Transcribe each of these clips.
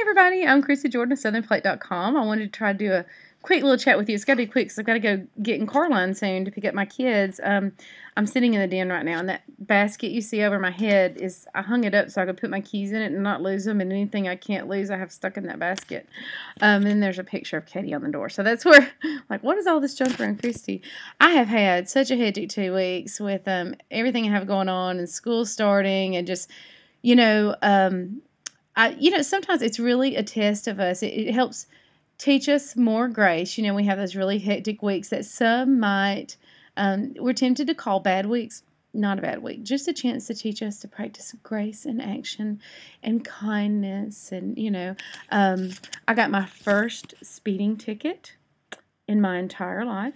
everybody, I'm Christy Jordan of SouthernPlate.com. I wanted to try to do a quick little chat with you. It's got to be quick because I've got to go get in car line soon to pick up my kids. I'm sitting in the den right now, and that basket you see over my head is, I hung it up so I could put my keys in it and not lose them, and anything I can't lose I have stuck in that basket. And there's a picture of Katie on the door. So that's where, like, what is all this junk around Christy? I have had such a hectic 2 weeks with everything I have going on and school starting and just, sometimes it's really a test of us. It helps teach us more grace. We have those really hectic weeks that some might, we're tempted to call bad weeks. Not a bad week, just a chance to teach us to practice grace and action and kindness. And, I got my first speeding ticket in my entire life.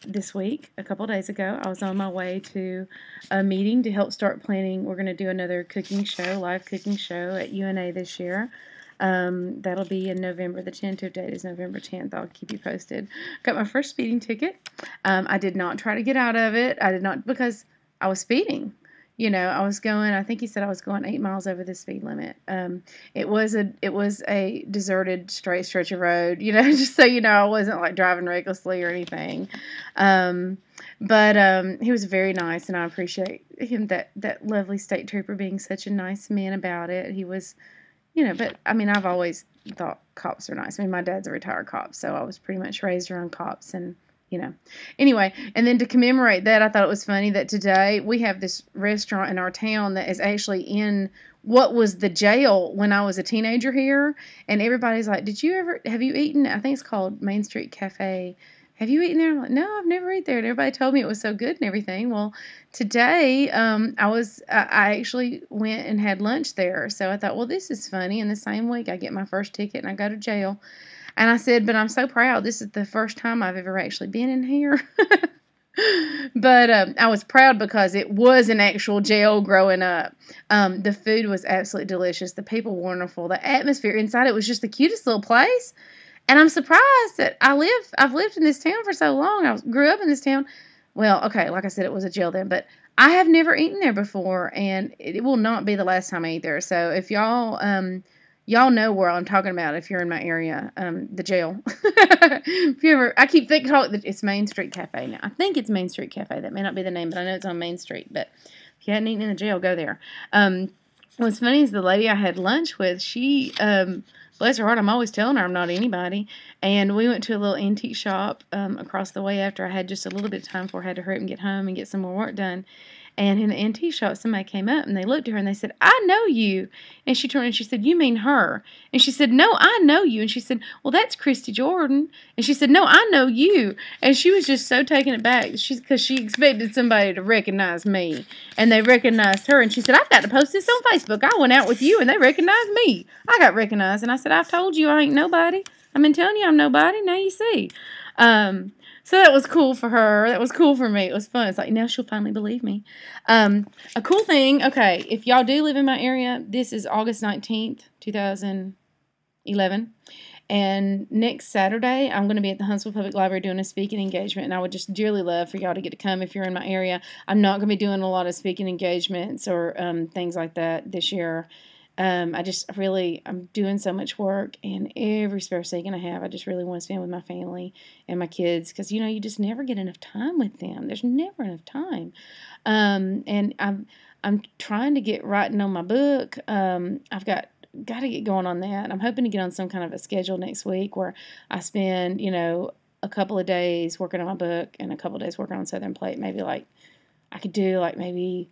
This week, a couple days ago, I was on my way to a meeting to help start planning. We're going to do another cooking show, live cooking show at UNA this year. That'll be in November. The tentative date is November 10th. I'll keep you posted. Got my first speeding ticket. I did not try to get out of it. I did not, because I was speeding. I was going, I think he said I was going 8 miles over the speed limit. It was a deserted straight stretch of road, just so I wasn't like driving recklessly or anything. But he was very nice, and I appreciate him, that lovely state trooper, being such a nice man about it. He was, but I mean, I've always thought cops are nice. I mean, my dad's a retired cop, so I was pretty much raised around cops, and Anyway, and then to commemorate that, I thought it was funny that today we have this restaurant in our town that is actually in what was the jail when I was a teenager here. And everybody's like, have you eaten? I think it's called Main Street Cafe. Have you eaten there? I'm like, no, I've never eaten there. And everybody told me it was so good and everything. Well, today I actually went and had lunch there. So I thought, well, this is funny. In the same week, I get my first ticket and I go to jail. And I said, but I'm so proud. This is the first time I've ever actually been in here. But I was proud because it was an actual jail growing up. The food was absolutely delicious. The people were wonderful. The atmosphere inside it was just the cutest little place. And I'm surprised that I've lived in this town for so long. I grew up in this town. Well, okay, like I said, it was a jail then. But I have never eaten there before. And it will not be the last time I eat there. So if y'all know where I'm talking about if you're in my area, the jail. I keep thinking it's Main Street Cafe now. I think it's Main Street Cafe. That may not be the name, but I know it's on Main Street. But if you hadn't eaten in the jail, go there. What's funny is the lady I had lunch with, she, bless her heart, I'm always telling her I'm not anybody. And we went to a little antique shop across the way after I had just a little bit of time before I had to hurry up and get home and get some more work done. And in the antique shop, somebody came up and they looked at her and they said, I know you. And she turned and she said, you mean her? And she said, no, I know you. And she said, well, that's Christy Jordan. And she said, no, I know you. And she was just so taken aback because she expected somebody to recognize me. And they recognized her. And she said, I've got to post this on Facebook. I went out with you and they recognized me. I got recognized. And I said, I've told you I ain't nobody. I've been telling you I'm nobody. Now you see. So that was cool for her. That was cool for me. It was fun. It's like, now she'll finally believe me. A cool thing, okay, if y'all do live in my area, this is August 19th, 2011. And next Saturday, I'm going to be at the Huntsville Public Library doing a speaking engagement. And I would just dearly love for y'all to get to come if you're in my area. I'm not going to be doing a lot of speaking engagements or things like that this year. I'm doing so much work, and every spare second I have, I just really want to spend with my family and my kids, because, you just never get enough time with them. There's never enough time. And I'm trying to get writing on my book. I've got to get going on that. I'm hoping to get on some kind of a schedule next week where I spend, a couple of days working on my book and a couple of days working on Southern Plate. Maybe I could do maybe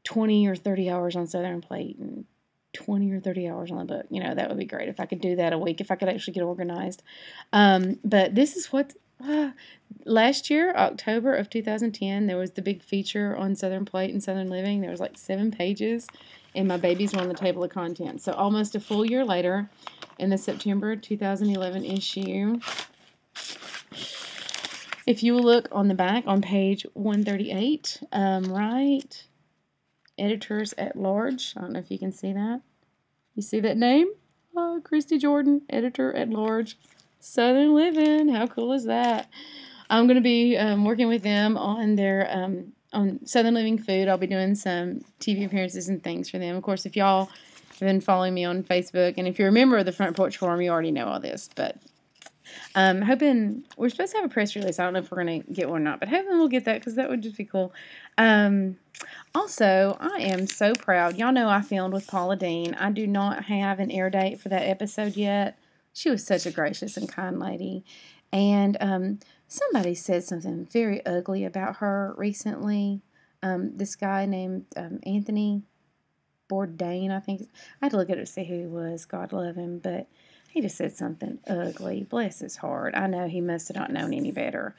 20 or 30 hours on Southern Plate and 20 or 30 hours on the book. That would be great if I could do that a week, if I could actually get organized. But this is what, last year, October of 2010, there was the big feature on Southern Plate and Southern Living. There was 7 pages, and my babies were on the table of contents. So almost a full year later, in the September 2011 issue, if you will look on the back on page 138, right, Editors at Large. I don't know if you can see that. You see that name? Oh, Christy Jordan, Editor at Large, Southern Living. How cool is that? I'm going to be working with them on their on Southern Living food. I'll be doing some TV appearances and things for them. Of course, if y'all been following me on Facebook, and if you're a member of the Front Porch Forum, you already know all this, but hoping we're supposed to have a press release. I don't know if we're going to get one or not, but hoping we'll get that because that would just be cool. Also, I am so proud. Y'all know I filmed with Paula Deen. I do not have an air date for that episode yet. She was such a gracious and kind lady. And somebody said something very ugly about her recently. This guy named Anthony Bourdain, I think. I had to look at it to see who he was. God love him. But he just said something ugly. Bless his heart. I know he must have not known any better.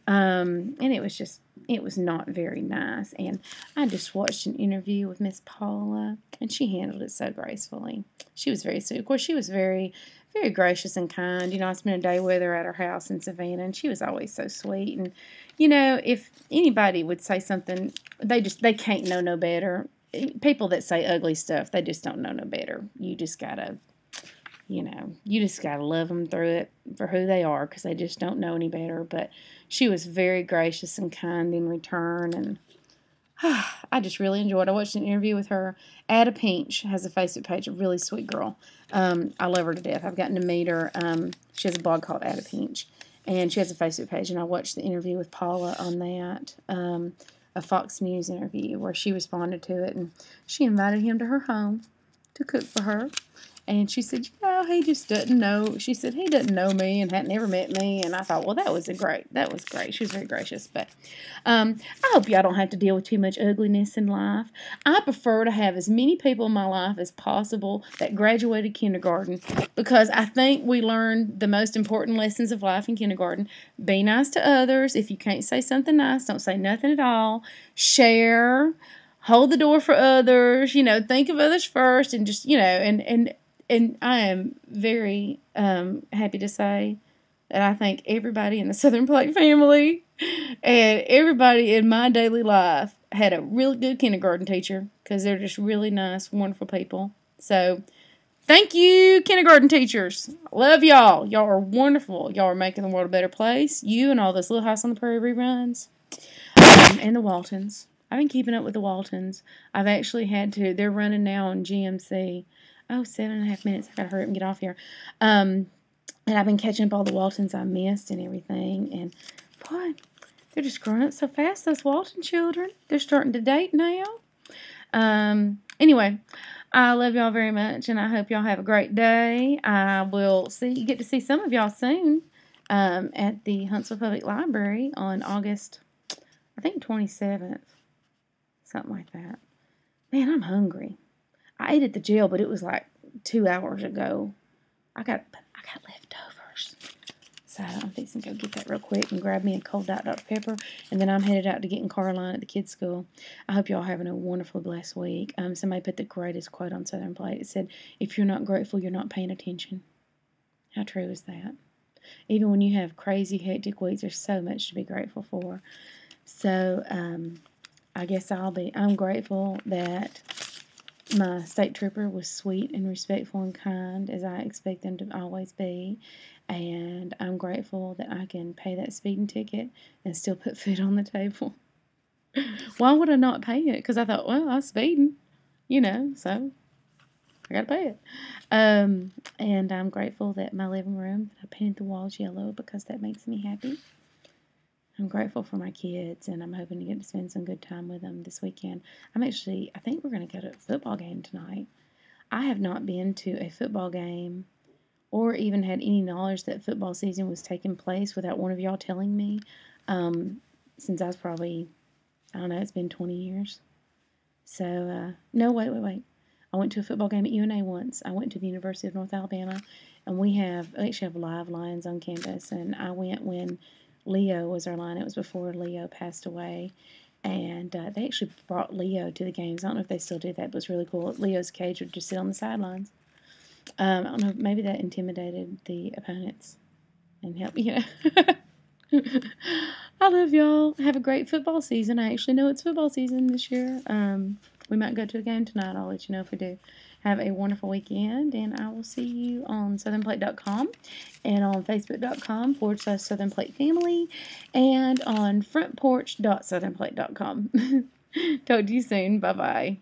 And it was not very nice. And I just watched an interview with Miss Paula, and she handled it so gracefully. She was very sweet. Of course, she was very, very gracious and kind. You know, I spent a day with her at her house in Savannah, and she was always so sweet. And, you know, if anybody would say something, they can't know no better. People that say ugly stuff, they just don't know no better. You just gotta love them through it for who they are, because they just don't know any better. But she was very gracious and kind in return, and I just really enjoyed it. I watched an interview with her. Ada Pinch has a Facebook page, a really sweet girl. I love her to death. I've gotten to meet her. She has a blog called Ada Pinch, and she has a Facebook page, and I watched the interview with Paula on that, a Fox News interview where she responded to it, and she invited him to her home to cook for her. And she said, he just doesn't know. She said he doesn't know me and hadn't ever met me. And I thought, well, that was great. She was very gracious. But I hope y'all don't have to deal with too much ugliness in life. I prefer to have as many people in my life as possible that graduated kindergarten, because I think we learned the most important lessons of life in kindergarten. Be nice to others. If you can't say something nice, don't say nothing at all. Share. Hold the door for others. Think of others first, and just, and I am very happy to say that I think everybody in the Southern Platte family and everybody in my daily life had a really good kindergarten teacher, because they're just really nice, wonderful people. So, thank you, kindergarten teachers. Love y'all. Y'all are wonderful. Y'all are making the world a better place. You and all those Little House on the Prairie reruns. And the Waltons. I've been keeping up with the Waltons. I've actually had to. They're running now on GMC. 7.5 minutes. I gotta hurry up and get off here. And I've been catching up all the Waltons I missed and everything. And boy, they're just growing up so fast, those Walton children. They're starting to date now. Anyway, I love y'all very much, and I hope y'all have a great day. I will get to see some of y'all soon at the Huntsville Public Library on August, I think, 27th. Something like that. Man, I'm hungry. I ate at the jail, but it was like 2 hours ago. I got leftovers. So I'm fixing to go get that real quick and grab me a cold Dr. Pepper. And then I'm headed out to get in Caroline at the kids' school. I hope y'all having a wonderfully blessed week. Somebody put the greatest quote on Southern Platte. It said, "If you're not grateful, you're not paying attention." How true is that? Even when you have crazy, hectic weeks, there's so much to be grateful for. So I guess I'm grateful that my state trooper was sweet and respectful and kind, as I expect them to always be. And I'm grateful that I can pay that speeding ticket and still put food on the table. Why would I not pay it? Because I thought, well, I was speeding, so I got to pay it. And I'm grateful that my living room, I painted the walls yellow because that makes me happy. I'm grateful for my kids, and I'm hoping to get to spend some good time with them this weekend. I think we're going to go to a football game tonight. I have not been to a football game or even had any knowledge that football season was taking place without one of y'all telling me since I was probably, I don't know, it's been 20 years. So, no, wait. I went to a football game at UNA once. I went to the University of North Alabama, and we actually have live lions on campus, and I went when Leo was our lion. It was before Leo passed away, and they actually brought Leo to the games. I don't know if they still do that, but it was really cool. Leo's cage would just sit on the sidelines. I don't know, maybe that intimidated the opponents and helped, I love y'all. Have a great football season. I actually know it's football season this year. We might go to a game tonight. I'll let you know if we do. Have a wonderful weekend, and I will see you on southernplatte.com and on facebook.com/Southern Platte Family and on frontporch.southernplatte.com. Talk to you soon. Bye-bye.